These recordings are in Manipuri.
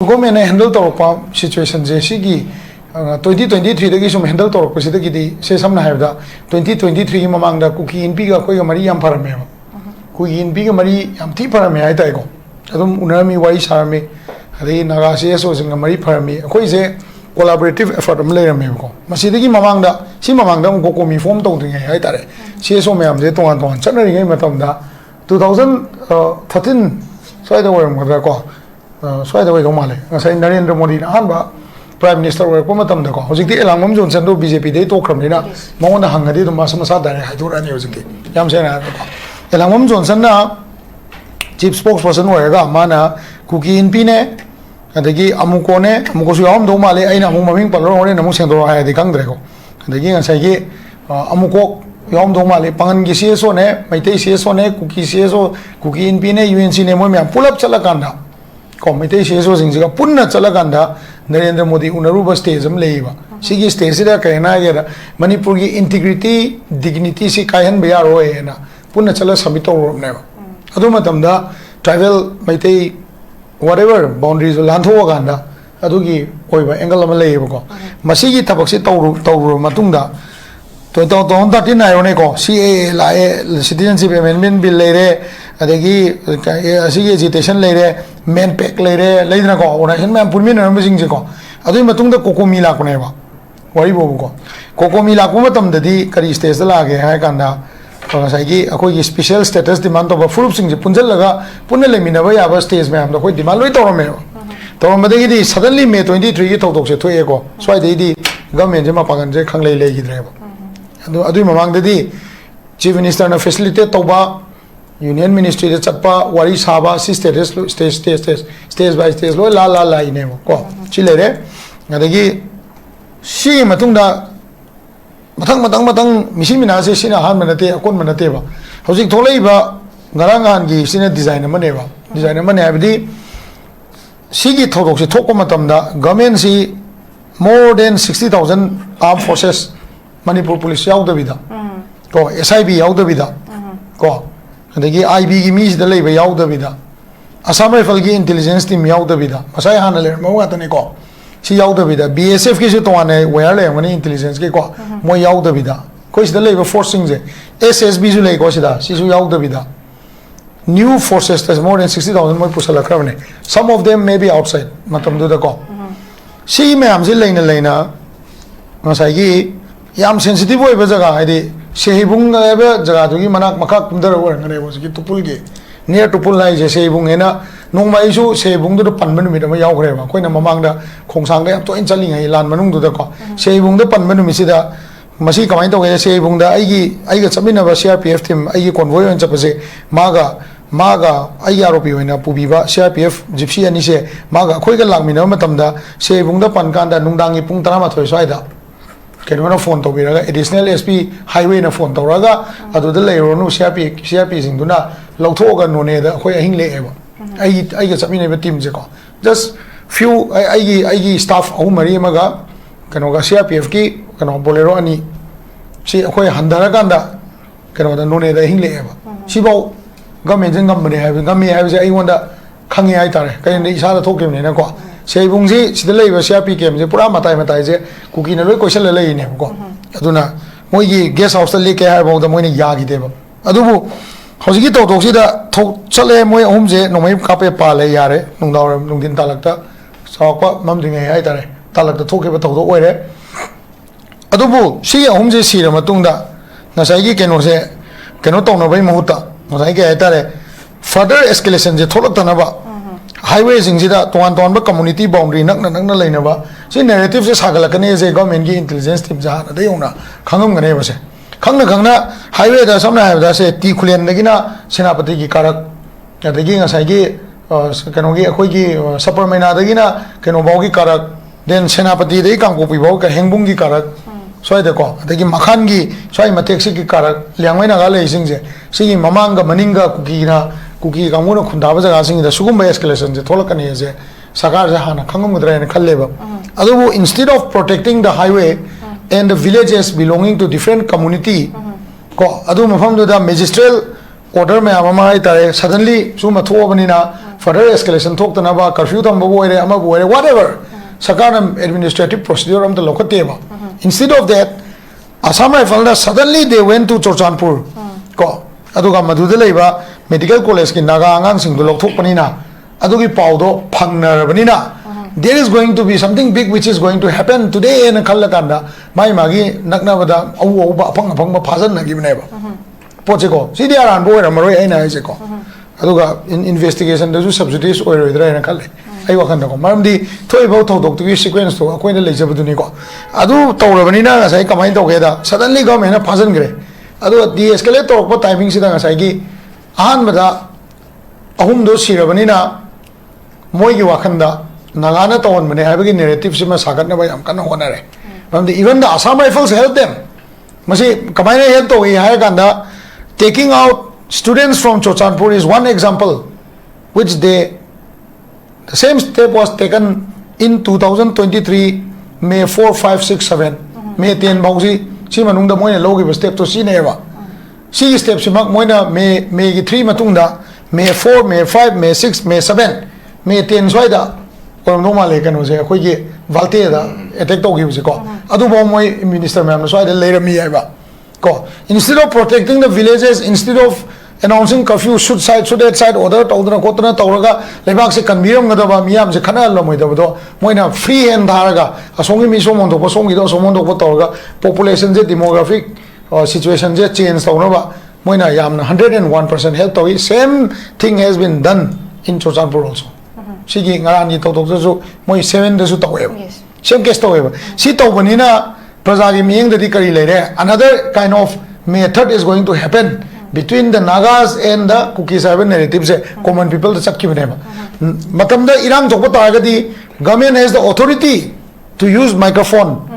Government handle taurupa situation je sigi 2023 dagi sum handle taurupa sidagi di se samna haibda 2023 mamangda kuki inpi ga koi ga mari yam parame kuki inpi ga mari yam thi parame ai tai ko adum unami wai sarame ade naga se so singa mari parame koi je collaborative effort am leirame ko masidagi mamangda si mamangda ko komi form tau ding ai tare se so mayam je ton ton chanari ngai matamda 2013 so da waram ga ko so da way do male ngasai Narendra Modi na hanba Prime Minister wa ko matam da ko hojikti elangmam Johnson do BJP dei to khram na mawon da hangadi do masama sa da hai dur ani hojikti yam se na ko elangmam Johnson na chief spokesperson wa ga mana kuki inpi ne adagi amuko ne amuko su yam do male aina amu maming palro ne namu sendro hai di kang dre ko adagi ngasai gi amuko yom do male pangan gi CSO ne maitei CSO ne kuki CSO kuki inpi ne UNC ne mo myam pull up chala kanda Committee CSO singsiga punna chalaganda Narendra Modi unaruba stage am leiba sigi stage sida kaina gera Manipur gi integrity dignity si kaihan be yaro ena punna chala submit tawrobne ba adu matamda tribal maitei whatever boundaries lantho ganda adu gi oiba angle am leiba ko masigi tabak si tawru matungda 2039 ne ko CAA la citizenship amendment bill leire adagi asigi agitation leire men pack leire leidna ko organization man purmi na messing je ko adu matungda kokomi la ko ne ba wari bo ko kokomi la ko matam dadi kari stage la ge ha kanda sagi akoi gi special status demand to ba furup sing je punjal laga punne le mina ba ya ba stage me am da koi demand loi to me to ma dagi di suddenly May 23 gi tok se thoe ko swai dei di government je ma pagan je khang lei gi dre ba adu mamang dadi chief minister na facilitate toba union ministry de chappa wari saba si stage by stage lo la ine ko chile re ngadagi si matungda matang misi mina se sina han manate akon manate ba hojik tholei ba ngarangan gi sina design amane ba design amane abdi sigi thodok se thokko matamda government si more than 60,000 armed forces Manipur police yaw da bida ko SIB yaw da bida ko adagi IB gi mi da leiba yaw da bida Assam Rifle gi intelligence team yaw da bida masai han le mo ga tane ko si yaw da bida BSF gi se to ane where le ngani intelligence gi ko mo yaw da bida ko is da leiba forcing je SSB ju le ko sida si su yaw da bida new forces there's more than 60,000 mo pusala kravne some of them may be outside matam du da ko si me am je leina masai gi yam sensitive oi bajaga haidi sehibung ga ba jaga dugi manak makak pundar or ngane bo gi tupul ge near tupul lai je sehibung ena nongmai su sehibung du panban mi da ma yaw khre ba koina mamang da khongsang da to in chali ngai lan manung du da ko sehibung da panban mi sida masi kamai to ge sehibung da ai ga chamina ba CRPF team ai convoy on chapase maga ai aropi hoina pubiba CRPF gypsy ani se maga khoi ga langmina matam da sehibung da pan kan da nungdangi pung 13 swai da Kenwana phone to biraga additional SP highway na phone to raga adu da leiro no CRP sing duna lauthoga no ne da khoi ahing le eba ai ga chapmi ne team je ko just few ai staff au mari maga kano ga CRPF ki kano bolero ani si khoi handara kanda kano da no ne da ahing le eba si bau government jengam ne ha gami ha je ai wonda khangi ai tare kai ne isa da thokem ne na ko Seibung si sida leiba CRP kem je pura matai je kuki na loi question le lei ne ko aduna moi gi guest house le ke ha bo da moi ne ya gi de ba adubu hojigi to si da thok chale moi ahum je nomai ka pe pa le yare nungdaw nungdin talakta sawpa mam ding ai tare talakta thoke ba to oi re adubu si ahum je si ra matung da na sai gi keno se keno to no bai mahuta na sai ge ai tare further escalation je tholak ta na ba highway singida tuan ba community boundary nak leina ba si narrative se sagalakane je government gi intelligence team ja na deuna khangam gane ba se khangna highway da samna ha da se ti khulen dagina senapati gi karak adagi ngasai gi kano gi akhoi gi supermaina dagina kano bau gi karak then senapati dei kangpopi bau ka hengbung gi karak swai de ko adagi makhan gi swai matek si gi karak liangmai na ga le singje si mamang ga maninga kuki kamuna khundaba jaga sing da sugum escalation je tholakani je sakar ja hana khangam gudra ne khalle ba adu instead of protecting the highway and the villages belonging to different community ko adu mafam da magistral order me amama ai tare suddenly suma thobani na further escalation talk to naba curfew tam boy ama boy whatever sakana administrative procedure am to lokateba instead of that Assam Rifle suddenly they went to Chorchanpur ko aduga maduda leiba medical college ki naga angang sing lok thok panina adugi paudo phangna banina there is going to be something big which is going to happen today in Kallakanda mai magi nakna bada au ba phang phang ba phajan na gibneba poche ko CDR an boy ramroi aina ise ko aduga investigation da ju subsidies oi roi dra na khalle ai wakan ko maramdi thoi bau thok dok tu sequence to akoi na leijabdu ni ko adu tawrabani na sai kamai to geda suddenly government na phajan gre adu the escalate to ko timing sida ngasai gi ahan bada ahum do sirabani na moi gi wakanda nagana to on mane habagi narrative sima sagat na bai am kana honare maramdi even the Assam Rifles help them masi kamai na help to hi ganda taking out students from Chorchanpur is one example which the same step was taken in 2023 May 4, 5, 6, 7 May 10 bausi si manung da moina logi ba step to si neba si step si mak moina May 3 matungda May 4 May 5 May 6 May 7 May 10 soida or no male kan ose koi ge valte da attack to gi ko adu bo moi minister ma'am soida later mi ai ba ko instead of protecting the villages instead of announcing curfew should that side order tawdana kotana tawraga lebak se kanbiram gadaba miyam se khana lo moida bodo moina free hand dharaga asongi mi somon do posongi do somon do tawraga population je demographic situation je change tawna ba moina yamna 101% help tawi same thing has been done in Chorchanpur also sigi ngarani to so moi 7 da su tawe same case tawe si tawbani na praja gi miyeng da di kari lere another kind of method is going to happen between the Nagas and the Kuki Saban narratives, common people the Sakki Venema. Matamda Iran Tokotagadi, government has the authority to use microphone.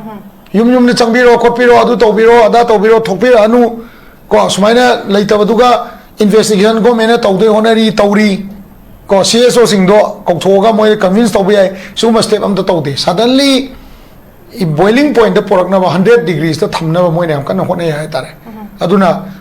Yum the Chambiro, Kopiro, Adu Tobiro, Ada Tobiro, Topira, Anu, Kosmina, Laitabaduga, investigation, go mena, Taude Honori, Tauri, CSO Singdo, Koktoga, Moy convinced Tobi, so must step on the Taude. Suddenly, a boiling point, the Porokna 100 degrees, the Tamna Moyam, Kana Hone Aduna.